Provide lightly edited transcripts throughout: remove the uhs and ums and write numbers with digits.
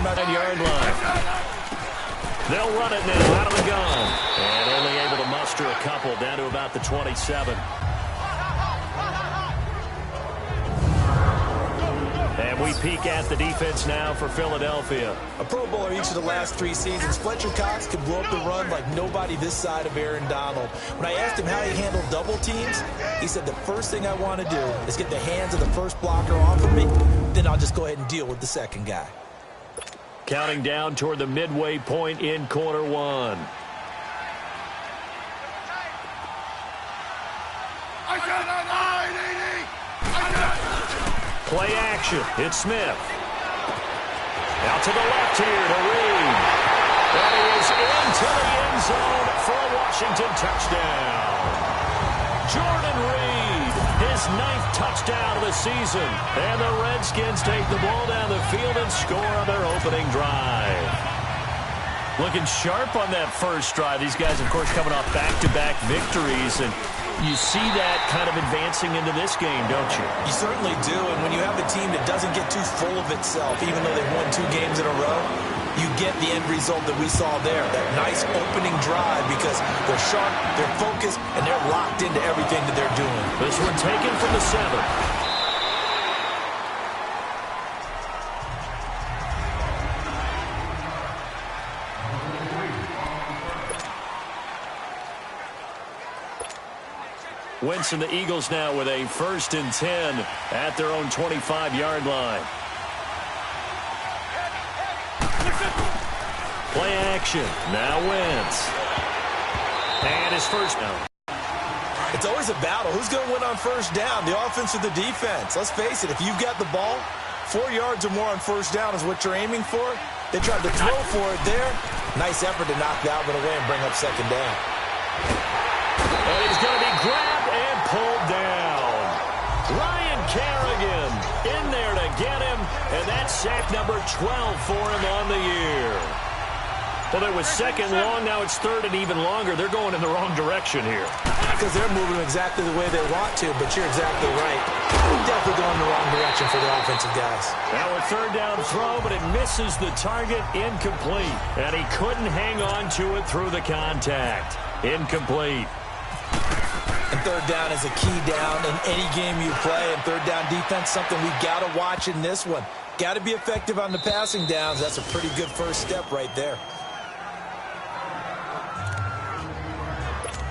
about 9-yard line. They'll run it now out of the gun. And only able to muster a couple down to about the 27. And we peek at the defense now for Philadelphia. A Pro Bowler each of the last 3 seasons. Fletcher Cox could blow up the run like nobody this side of Aaron Donald. When I asked him how he handled double teams, he said the first thing I want to do is get the hands of the first blocker off of me, then I'll just go ahead and deal with the second guy. Counting down toward the midway point in quarter one. Play action. It's Smith. Out to the left here to Reed. That is into the end zone for a Washington touchdown. Jordan Reed, his 9th touchdown of the season. And the Redskins take the ball down the field and score on their opening drive. Looking sharp on that first drive. These guys, of course, coming off back-to-back victories, and you see that kind of advancing into this game, don't you? You certainly do, and when you have a team that doesn't get too full of itself, even though they've won 2 games in a row, you get the end result that we saw there, that nice opening drive, because they're sharp, they're focused, and they're locked into everything that they're doing. This one taken from the 7. Wentz and the Eagles now with a 1st and 10 at their own 25-yard line. Play action. Now Wentz. And his first down. It's always a battle. Who's going to win on first down, the offense or the defense? Let's face it, if you've got the ball, 4 yards or more on first down is what you're aiming for. They tried to throw for it there. Nice effort to knock Dalvin away and bring up second down. And he's going to be grabbed and pulled down. Ryan Kerrigan in there to get him, and that's sack number 12 for him on the year. Well, it was 2nd long, now it's 3rd and even longer. They're going in the wrong direction here. Because they're moving exactly the way they want to, but you're exactly right. Definitely going in the wrong direction for the offensive guys. Now a 3rd down throw, but it misses the target, incomplete. And he couldn't hang on to it through the contact. Incomplete. And 3rd down is a key down in any game you play. And 3rd down defense, something we've got to watch in this one. Got to be effective on the passing downs. That's a pretty good first step right there.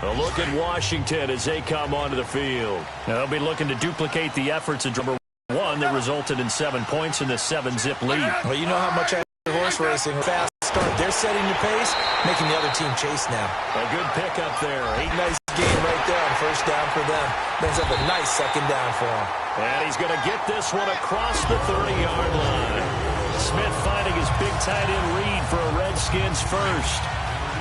A look at Washington as they come onto the field. Now they'll be looking to duplicate the efforts of number 1 that resulted in 7 points in the 7-zip lead. Well, you know how much I like horse racing. Fast start. They're setting the pace, making the other team chase now. A good pickup there. Nice game right there on first down for them. Brings up a nice second down for him. And he's going to get this one across the 30-yard line. Smith finding his big tight end Reed for a Redskins first.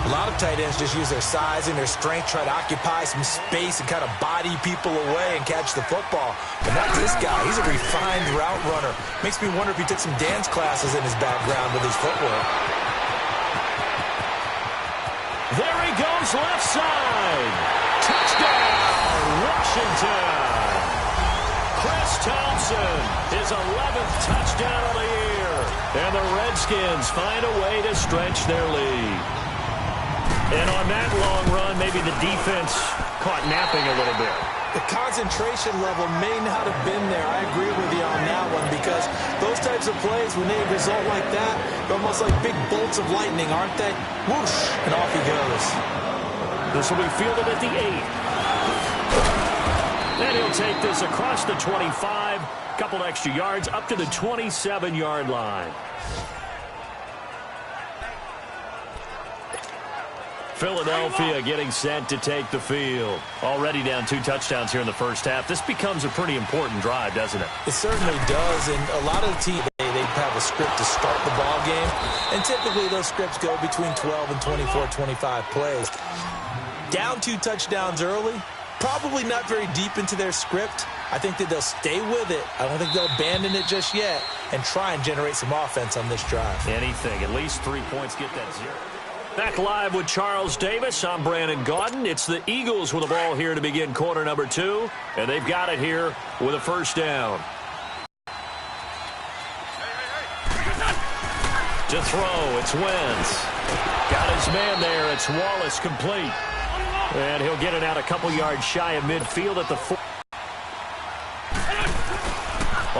A lot of tight ends just use their size and their strength, try to occupy some space and kind of body people away and catch the football. But not this guy. He's a refined route runner. Makes me wonder if he took some dance classes in his background with his footwork. There he goes, left side. Touchdown, Washington. Chris Thompson, his 11th touchdown of the year. And the Redskins find a way to stretch their lead. And on that long run, maybe the defense caught napping a little bit. The concentration level may not have been there. I agree with you on that one, because those types of plays, when they result like that, they're almost like big bolts of lightning, aren't they? Whoosh, and off he goes. This will be fielded at the 8. And he'll take this across the 25, couple extra yards, up to the 27-yard line. Philadelphia getting set to take the field. Already down 2 touchdowns here in the first half. This becomes a pretty important drive, doesn't it? It certainly does, and a lot of the teams, they have a script to start the ball game, and typically those scripts go between 12 and 24, 25 plays. Down 2 touchdowns early, probably not very deep into their script. I think that they'll stay with it. I don't think they'll abandon it just yet and try and generate some offense on this drive. Anything, at least 3 points, get that 0. Back live with Charles Davis. I'm Brandon Gaudin. It's the Eagles with the ball here to begin quarter number 2, and they've got it here with a first down. To throw, it's Wentz. Got his man there. It's Wallace complete. And he'll get it out a couple yards shy of midfield at the 4.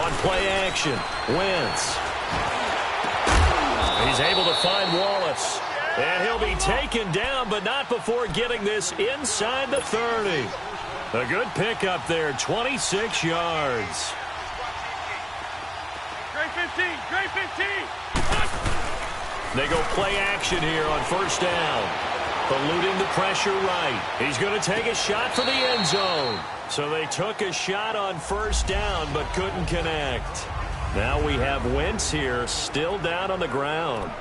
On play action, Wentz. He's able to find Wallace. And he'll be taken down, but not before getting this inside the 30. A good pickup there, 26 yards. Great 15, great 15. They go play action here on first down. Eluding the pressure right. He's going to take a shot for the end zone. So they took a shot on first down, but couldn't connect. Now we have Wentz here, still down on the ground.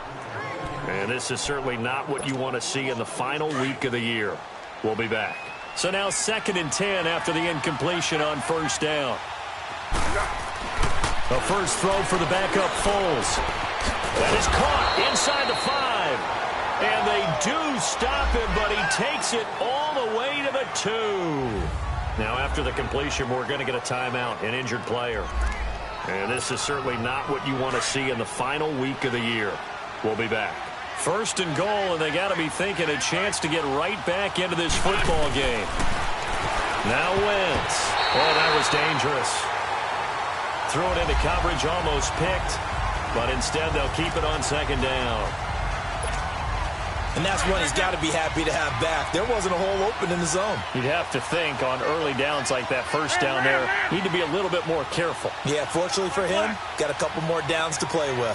And this is certainly not what you want to see in the final week of the year. We'll be back. So now 2nd and 10 after the incompletion on first down. A first throw for the backup Foles. That is caught inside the 5. And they do stop him, but he takes it all the way to the 2. Now after the completion, we're going to get a timeout, an injured player. And this is certainly not what you want to see in the final week of the year. We'll be back. 1st and goal, and they got to be thinking a chance to get right back into this football game. Now Wentz. Oh, that was dangerous. Threw it into coverage, almost picked. But instead, they'll keep it on 2nd down. And that's one he's got to be happy to have back. There wasn't a hole open in the zone. You'd have to think on early downs like that first down there, need to be a little bit more careful. Yeah, fortunately for him, got a couple more downs to play with.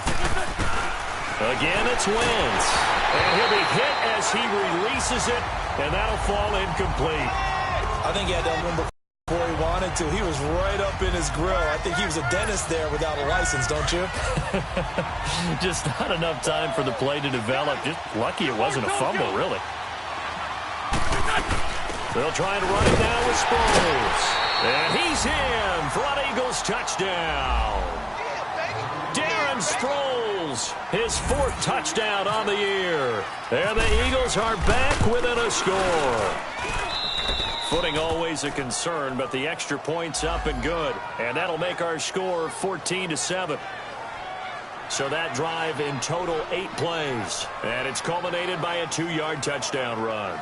Again, it's Wentz. And he'll be hit as he releases it, and that'll fall incomplete. I think he had that one before he wanted to. He was right up in his grill. I think he was a dentist there without a license, don't you? Just not enough time for the play to develop. Just lucky it wasn't a fumble, really. They'll try to run it now with Sproles. And he's in for an Eagles touchdown. Darren Sproles, his 4th touchdown on the year. And the Eagles are back within a score. Footing always a concern, but the extra point's up and good. And that'll make our score 14-7. So that drive in total 8 plays. And it's culminated by a 2-yard touchdown run.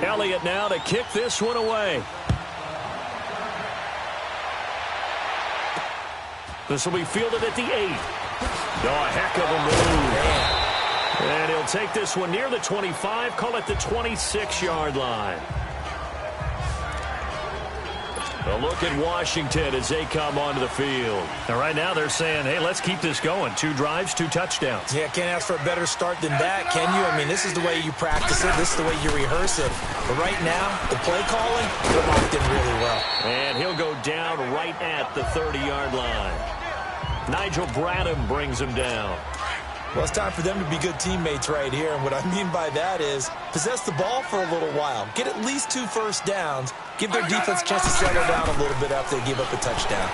Elliott now to kick this one away. This will be fielded at the 8. Oh, a heck of a move. And he'll take this one near the 25, call it the 26-yard line. A look at Washington as they come onto the field. And right now they're saying, hey, let's keep this going. 2 drives, 2 touchdowns. Yeah, can't ask for a better start than that, can you? I mean, this is the way you practice it. This is the way you rehearse it. But right now, the play calling, they're locked in really well. And he'll go down right at the 30-yard line. Nigel Bradham brings him down. Well, it's time for them to be good teammates right here. And what I mean by that is possess the ball for a little while. Get at least 2 first downs. Give their defense a chance to settle down a little bit after they give up a touchdown.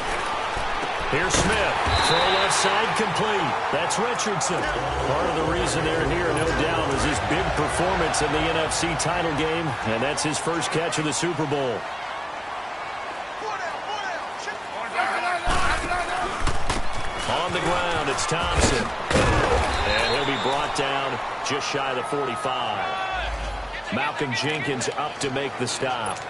Here's Smith. Throw left side complete. That's Richardson. Part of the reason they're here, no doubt, is his big performance in the NFC title game. And that's his first catch of the Super Bowl. On the ground, it's Thompson. And he'll be brought down just shy of the 45. Malcolm Jenkins up to make the stop.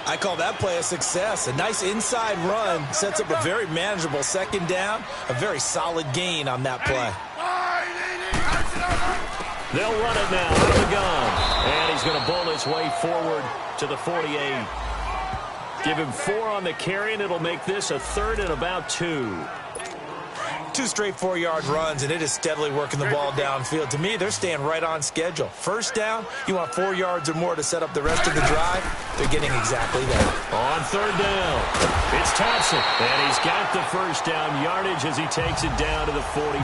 I call that play a success. A nice inside run sets up a very manageable 2nd down. A very solid gain on that play. They'll run it now out of the gun. And he's going to bowl his way forward to the 48. Give him 4 on the carry, and it'll make this a 3rd and about 2. Two straight 4-yard runs, and it is steadily working the ball downfield. To me, they're staying right on schedule. First down, you want 4 yards or more to set up the rest of the drive. They're getting exactly that. On third down, it's Thompson, and he's got the first down yardage as he takes it down to the 49.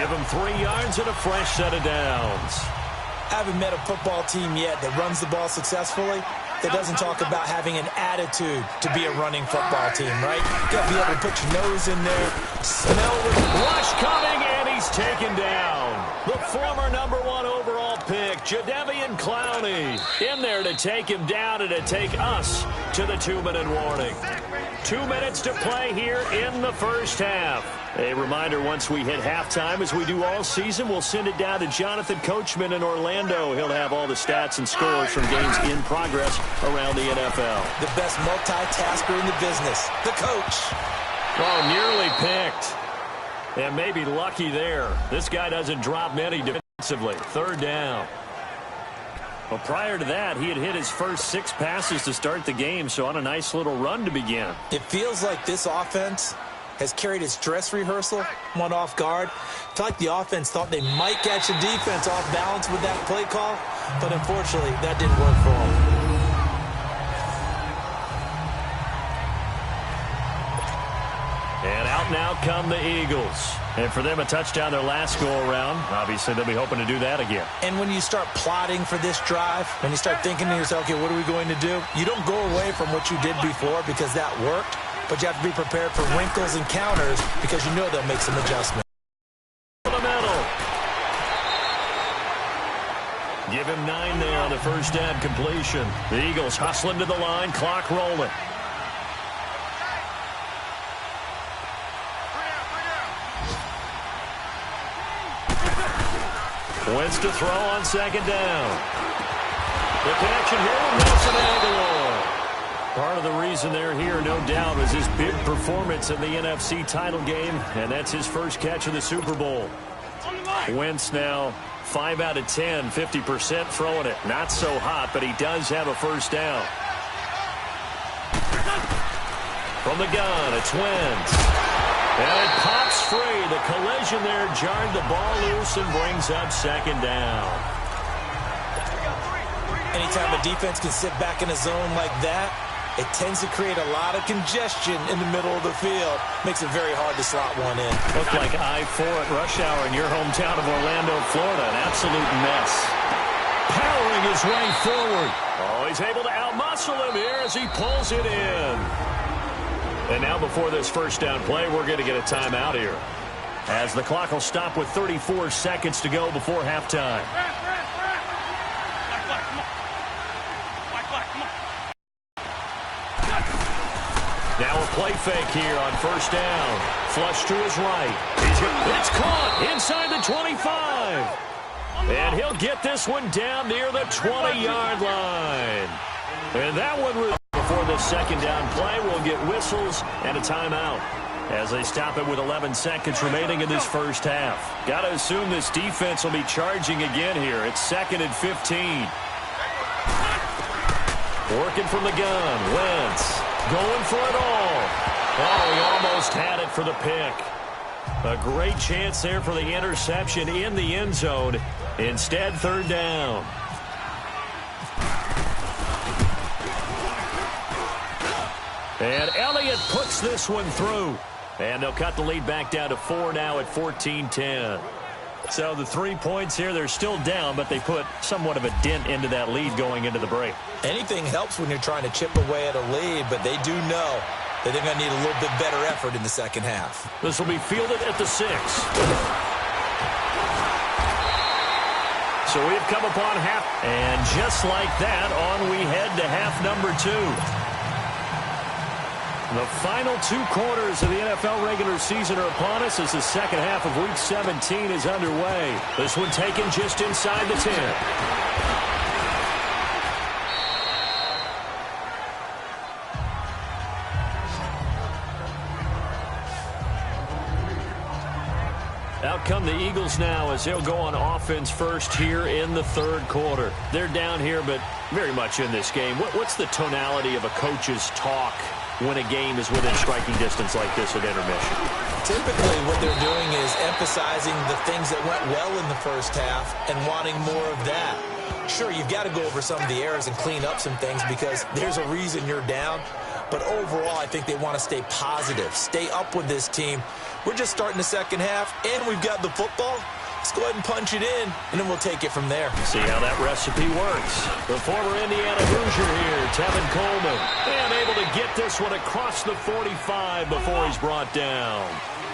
Give him 3 yards and a fresh set of downs. Haven't met a football team yet that runs the ball successfully that doesn't talk about having an attitude to be a running football team, right? You got to be able to put your nose in there, smell the rush coming, and he's taken down. The former number 1 overall pick, Jadeveon Clowney, in there to take him down and to take us to the 2-minute warning. 2 minutes to play here in the first half. A reminder, once we hit halftime, as we do all season, we'll send it down to Jonathan Coachman in Orlando. He'll have all the stats and scores from games in progress around the NFL. The best multitasker in the business, the coach. Oh, nearly picked. And maybe lucky there. This guy doesn't drop many defensively. Third down. Well, prior to that, he had hit his first 6 passes to start the game, so on a nice little run to begin. It feels like this offense has carried its dress rehearsal one off guard. I feel like the offense thought they might catch the defense off balance with that play call, but unfortunately, that didn't work for them. And out now come the Eagles. And for them, a touchdown their last go-around. Obviously, they'll be hoping to do that again. And when you start plotting for this drive, when you start thinking to yourself, okay, what are we going to do? You don't go away from what you did before because that worked. But you have to be prepared for wrinkles and counters because you know they'll make some adjustments. The middle. Give him 9 there on the first down completion. The Eagles hustling to the line, clock rolling. Wentz to throw on second down. The connection here with Nelson Aguilar. Part of the reason they're here, no doubt, was his big performance in the NFC title game, and that's his first catch of the Super Bowl. Wentz now 5 out of 10, 50% throwing it. Not so hot, but he does have a first down. From the gun, it's Wentz. And it pops free. The collision there jarred the ball loose and brings up second down. Anytime a defense can sit back in a zone like that, it tends to create a lot of congestion in the middle of the field. Makes it very hard to slot one in. Looked like I-4 at rush hour in your hometown of Orlando, Florida. An absolute mess. Powering his way forward. Oh, he's able to outmuscle him here as he pulls it in. And now before this first down play, we're going to get a timeout here, as the clock will stop with 34 seconds to go before halftime. Now a play fake here on first down. Flush to his right. It's caught inside the 25. And he'll get this one down near the 20-yard line. And that one was before the second down play. We'll get whistles and a timeout as they stop it with 11 seconds remaining in this first half. Got to assume this defense will be charging again here. It's 2nd and 15. Working from the gun. Wentz going for it all. Oh, he almost had it for the pick. A great chance there for the interception in the end zone. Instead, third down. And Elliott puts this one through. And they'll cut the lead back down to 4 now at 14-10. So the 3 points here, they're still down, but they put somewhat of a dent into that lead going into the break. Anything helps when you're trying to chip away at a lead, but they do know that they're going to need a little bit better effort in the second half. This will be fielded at the 6. So we've come upon half. And just like that, on we head to half number 2. The final 2 quarters of the NFL regular season are upon us as the second half of Week 17 is underway. This one taken just inside the 10. Out come the Eagles now as they'll go on offense first here in the third quarter. They're down here, but very much in this game. What's the tonality of a coach's talk when a game is within striking distance like this at intermission? Typically, what they're doing is emphasizing the things that went well in the first half and wanting more of that. Sure, you've got to go over some of the errors and clean up some things because there's a reason you're down. But overall, I think they want to stay positive, stay up with this team. We're just starting the second half, and we've got the football. Let's go ahead and punch it in, and then we'll take it from there. See how that recipe works. The former Indiana Hoosier here, Tevin Coleman, and able to get this one across the 45 before he's brought down.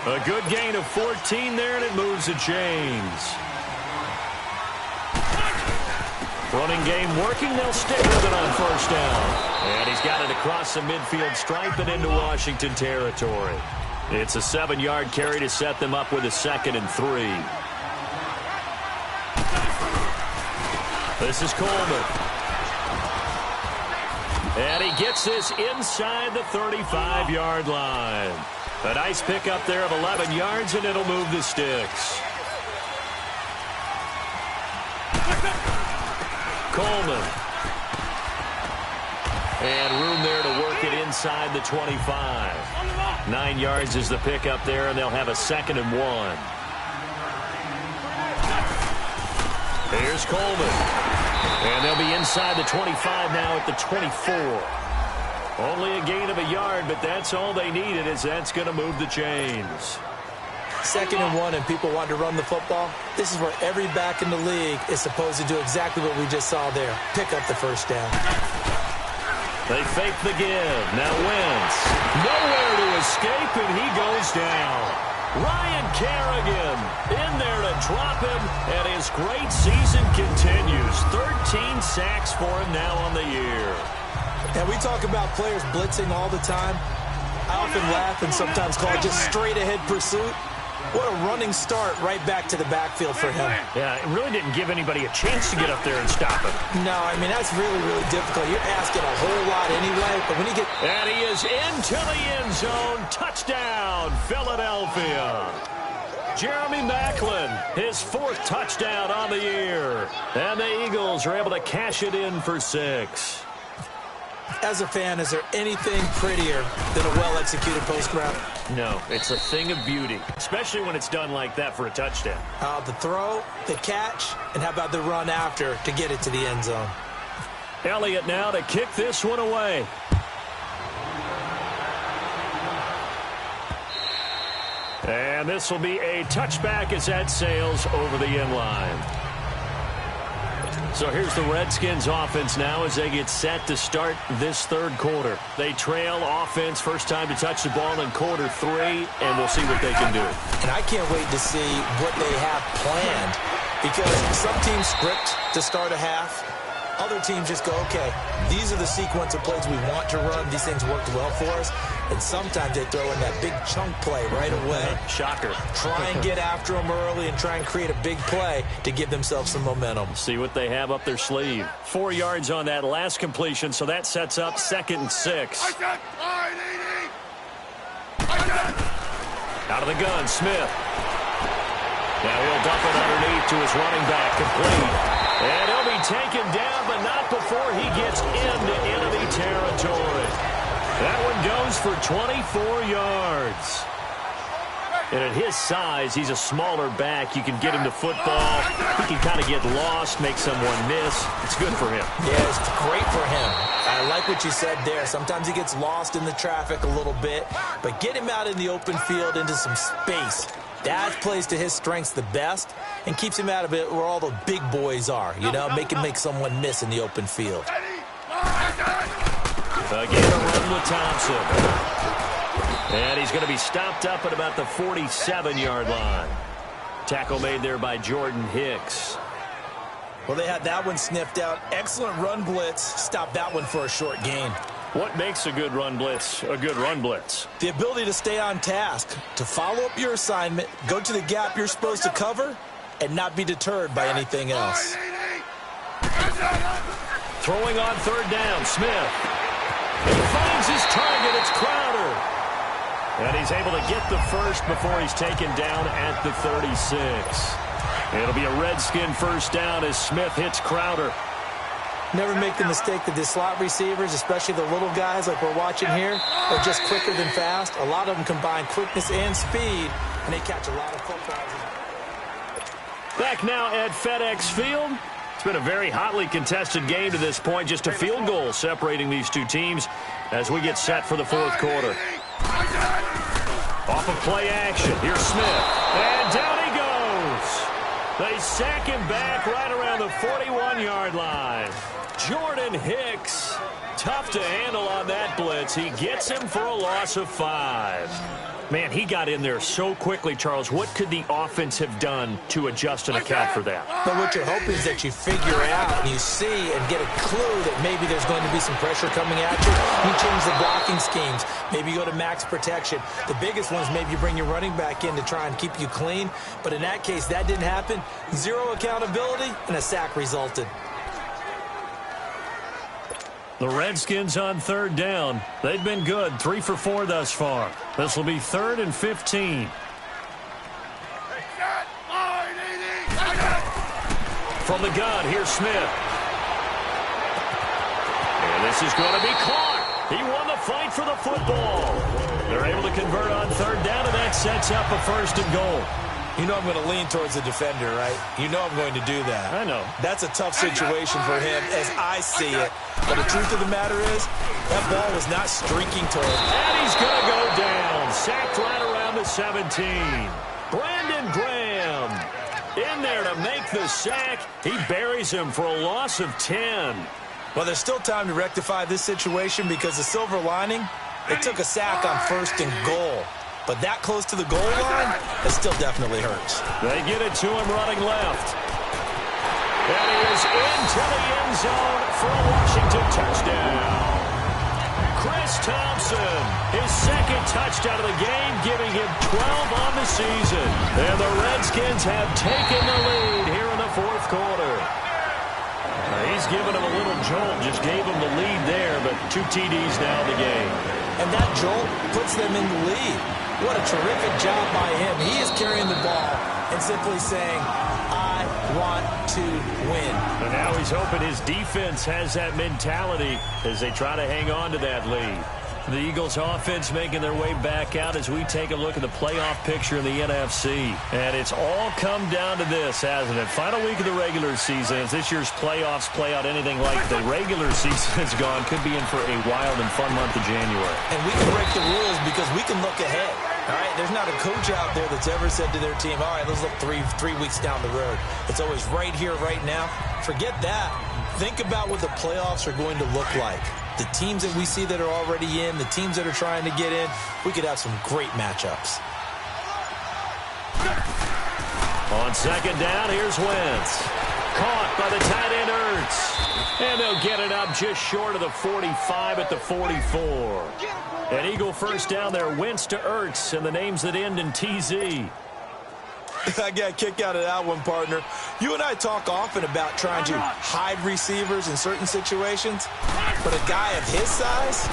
A good gain of 14 there, and it moves the chains. Running game working. They'll stick with it on first down. And he's got it across the midfield stripe and into Washington territory. It's a 7-yard carry to set them up with a 2nd and 3. This is Coleman. And he gets this inside the 35-yard line. A nice pickup there of 11 yards, and it'll move the sticks. Coleman. And room there to work it inside the 25. 9 yards is the pickup there, and they'll have a 2nd and 1. Here's Coleman. And they'll be inside the 25 now at the 24. Only a gain of a yard, but that's all they needed, as that's going to move the chains. 2nd and 1, and people want to run the football. This is where every back in the league is supposed to do exactly what we just saw there. Pick up the first down. They fake the give. Now Wentz. Nowhere to escape, and he goes down. Ryan Kerrigan in there to drop him, and his great season continues. 13 sacks for him now on the year. And we talk about players blitzing all the time. I often laugh and sometimes call it just straight-ahead pursuit. What a running start right back to the backfield for him. Yeah, it really didn't give anybody a chance to get up there and stop him. No, I mean, that's really, really difficult. You're asking a whole lot anyway, but when you get... And he is into the end zone. Touchdown, Philadelphia. Jeremy Maclin, his 4th touchdown on the year. And the Eagles are able to cash it in for 6. As a fan, is there anything prettier than a well-executed post route? No, it's a thing of beauty, especially when it's done like that for a touchdown. The throw, the catch, and how about the run after to get it to the end zone? Elliott now to kick this one away. And this will be a touchback as that sails over the end line. So here's the Redskins offense now as they get set to start this 3rd quarter. They trail offense, first time to touch the ball in quarter 3, and we'll see what they can do. And I can't wait to see what they have planned, because some teams script to start a half. Other teams just go, okay, these are the sequence of plays we want to run. These things worked well for us. And sometimes they throw in that big chunk play right away. Shocker. Try and get after them early and try and create a big play to give themselves some momentum. See what they have up their sleeve. 4 yards on that last completion, so that sets up 2nd and 6. Out of the gun, Smith. Now he'll dump it underneath to his running back, complete. And he'll be taken down, but not before he gets into enemy territory. That one goes for 24 yards. And at his size, he's a smaller back. You can get him to football. He can kind of get lost, make someone miss. It's good for him. Yeah, it's great for him. I like what you said there. Sometimes he gets lost in the traffic a little bit, but get him out in the open field into some space. That plays to his strengths the best and keeps him out of it where all the big boys are, you know, make someone miss in the open field. Again, a run with Thompson. And he's going to be stopped up at about the 47-yard line. Tackle made there by Jordan Hicks. Well, they had that one sniffed out. Excellent run blitz. Stop that one for a short gain. What makes a good run blitz a good run blitz? The ability to stay on task, to follow up your assignment, go to the gap you're supposed to cover, and not be deterred by anything else. Throwing on 3rd down, Smith. He finds his target. It's Crowder. And he's able to get the first before he's taken down at the 36. It'll be a Redskin first down as Smith hits Crowder. Never make the mistake that the slot receivers, especially the little guys like we're watching here, are just quicker than fast. A lot of them combine quickness and speed, and they catch a lot of footballs. Back now at FedEx Field. It's been a very hotly contested game to this point. Just a field goal separating these two teams as we get set for the fourth quarter. Off of play action. Here's Smith. And down he goes. They sack him back right around the 41-yard line. Jordan Hicks. Tough to handle on that blitz. He gets him for a loss of 5. Man, he got in there so quickly, Charles. What could the offense have done to adjust and account for that? But what you're hoping is that you figure out and you see and get a clue that maybe there's going to be some pressure coming at you. You change the blocking schemes. Maybe you go to max protection. The biggest one is maybe you bring your running back in to try and keep you clean. But in that case, that didn't happen. Zero accountability, and a sack resulted. The Redskins on third down. They've been good, 3 for 4 thus far. This will be 3rd and 15. From the gun, here's Smith. And this is going to be caught. He won the fight for the football. They're able to convert on third down, and that sets up a 1st and goal. You know I'm going to lean towards the defender, right? You know I'm going to do that. I know. That's a tough situation for him as I see it. But the truth of the matter is, that ball was not streaking toward him. And he's going to go down. Sacked right around the 17. Brandon Graham in there to make the sack. He buries him for a loss of 10. Well, there's still time to rectify this situation because the silver lining, they took a sack on 1st and goal. But that close to the goal line, it still definitely hurts. They get it to him running left. And he is into the end zone for a Washington touchdown. Chris Thompson, his 2nd touchdown of the game, giving him 12 on the season. And the Redskins have taken the lead here in the fourth quarter. He's given him a little jolt, just gave him the lead there, but 2 TDs now in the game. And that jolt puts them in the lead. What a terrific job by him. He is carrying the ball and simply saying, I want to win. And now he's hoping his defense has that mentality as they try to hang on to that lead. The Eagles offense making their way back out as we take a look at the playoff picture in the NFC. And it's all come down to this, hasn't it? Final week of the regular season. As this year's playoffs play out anything like the regular season has gone, could be in for a wild and fun month of January. And we can break the rules because we can look ahead. All right, there's not a coach out there that's ever said to their team, all right, let's look three weeks down the road. It's always right here, right now. Forget that. Think about what the playoffs are going to look like. The teams that we see that are already in, the teams that are trying to get in, we could have some great matchups. On 2nd down, here's Wentz. Caught by the tight end Ertz. And they'll get it up just short of the 45 at the 44. An Eagle 1st down there, Wentz to Ertz, and the names that end in TZ. I got a kick out of that one, partner. You and I talk often about trying to hide receivers in certain situations, but a guy of his size,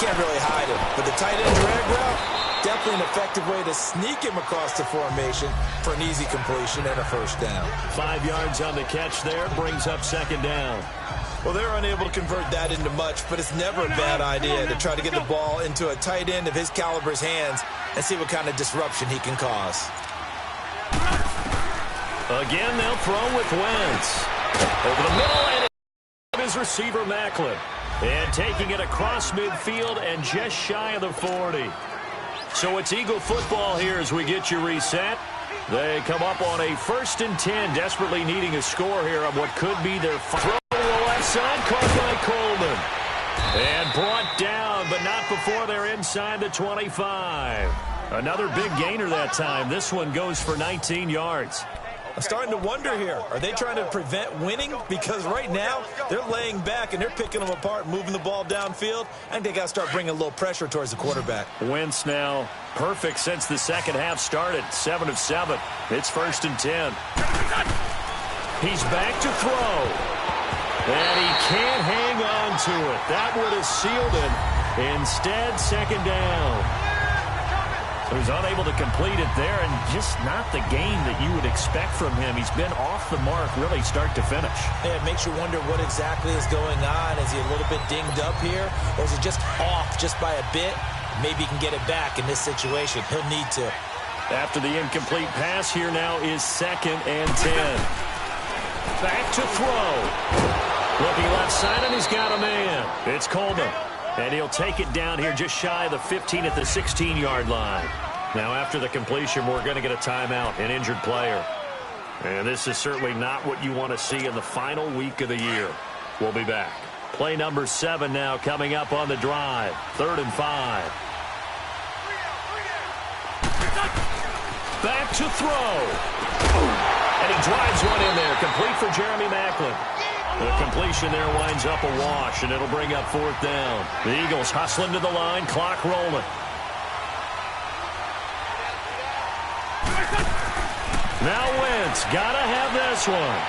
can't really hide him. But the tight end drag route, definitely an effective way to sneak him across the formation for an easy completion and a 1st down. 5 yards on the catch there, brings up 2nd down. Well, they're unable to convert that into much, but it's never a bad idea to try to get the ball into a tight end of his caliber's hands and see what kind of disruption he can cause. Again, they'll throw with Wentz. Over the middle, and his receiver, Macklin. And taking it across midfield and just shy of the 40. So it's Eagle football here as we get you reset. They come up on a 1st and 10, desperately needing a score here on what could be their throw to the left side, caught by Coleman. And brought down, but not before they're inside the 25. Another big gainer that time. This one goes for 19 yards. I'm starting to wonder here. Are they trying to prevent winning? Because right now, they're laying back and they're picking them apart, moving the ball downfield. I think they got to start bringing a little pressure towards the quarterback. Wentz now perfect since the 2nd half started. 7 of 7. It's 1st and 10. He's back to throw. And he can't hang on to it. That would have sealed it. Instead, 2nd down. who's unable to complete it there, and just not the game that you would expect from him. He's been off the mark really start to finish. Yeah, it makes you wonder what exactly is going on. Is he a little bit dinged up here, or is he just off just by a bit? Maybe he can get it back in this situation. He'll need to. After the incomplete pass, here now is 2nd and 10. Back to throw. Looking left side, and he's got a man. It's Coleman. And he'll take it down here just shy of the 15 at the 16-yard line. Now, after the completion, we're going to get a timeout, an injured player. And this is certainly not what you want to see in the final week of the year. We'll be back. Play number 7 now coming up on the drive. 3rd and 5. Back to throw. And he drives one in there, complete for Jeremy Maclin. The completion there winds up a wash, and it'll bring up 4th down. The Eagles hustling to the line, clock rolling. Now Wentz, gotta have this one.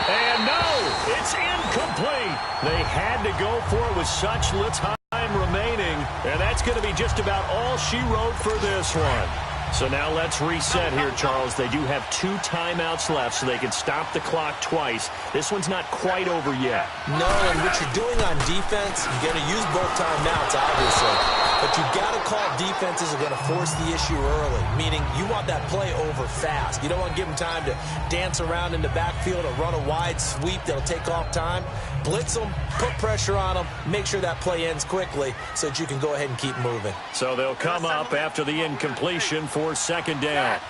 And no, it's incomplete. They had to go for it with such little time remaining, and that's going to be just about all she wrote for this one. So now let's reset here, Charles. They do have 2 timeouts left, so they can stop the clock twice. This one's not quite over yet. No, and what you're doing on defense, you're going to use both timeouts, obviously. But you've got to call defenses are going to force the issue early, meaning you want that play over fast. You don't want to give them time to dance around in the backfield or run a wide sweep that'll take off time. Blitz them, put pressure on them, make sure that play ends quickly so that you can go ahead and keep moving. So they'll come up after the incompletion for 2nd down.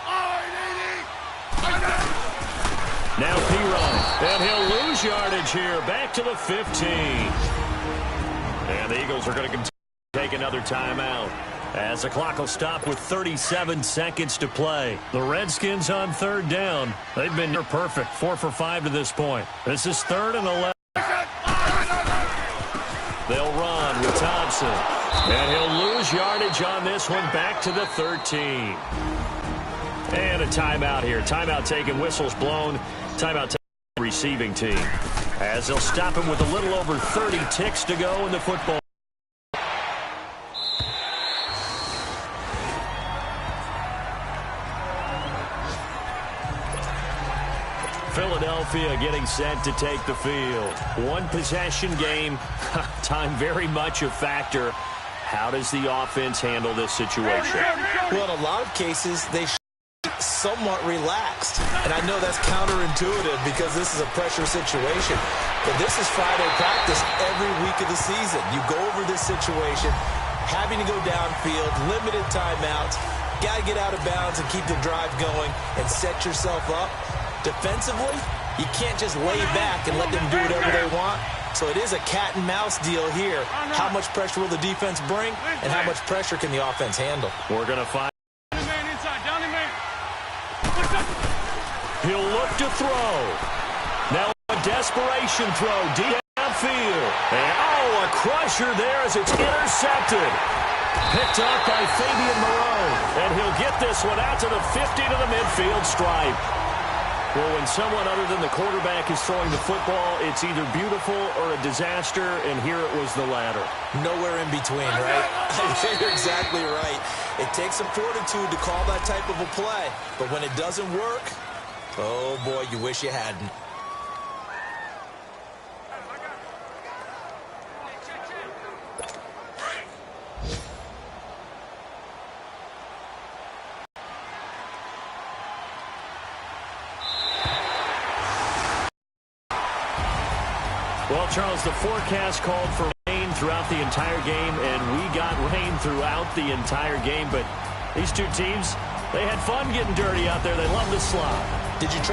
Now P-Ryan, and he'll lose yardage here, back to the 15. And the Eagles are going to take another timeout as the clock will stop with 37 seconds to play. The Redskins on 3rd down. They've been near perfect, 4 for 5 to this point. This is 3rd and 11. They'll run with Thompson. And he'll lose yardage on this one, back to the 13. And a timeout here. Timeout taken, whistles blown. Timeout taken, receiving team. As they'll stop him with a little over 30 ticks to go in the football. Philadelphia getting set to take the field. 1 possession game. Time very much a factor. How does the offense handle this situation? Well, in a lot of cases, they somewhat relaxed. And I know that's counterintuitive because this is a pressure situation. But this is Friday practice every week of the season. You go over this situation, having to go downfield, limited timeouts, got to get out of bounds and keep the drive going and set yourself up. Defensively, you can't just lay back and let them do whatever they want. So it is a cat and mouse deal here. How much pressure will the defense bring, and how much pressure can the offense handle? We're going to find. He'll look to throw. Now a desperation throw deep downfield. And a crusher there as it's intercepted. Picked up by Fabian Moreau. And he'll get this one out to the 50 to the midfield stripe. Well, when someone other than the quarterback is throwing the football, it's either beautiful or a disaster, and here it was the latter. Nowhere in between, right? You're exactly right. It takes some fortitude to call that type of a play, but when it doesn't work, oh boy, you wish you hadn't. Well, Charles, the forecast called for rain throughout the entire game, and we got rain throughout the entire game. But these two teams, they had fun getting dirty out there. They love the slide. Did you try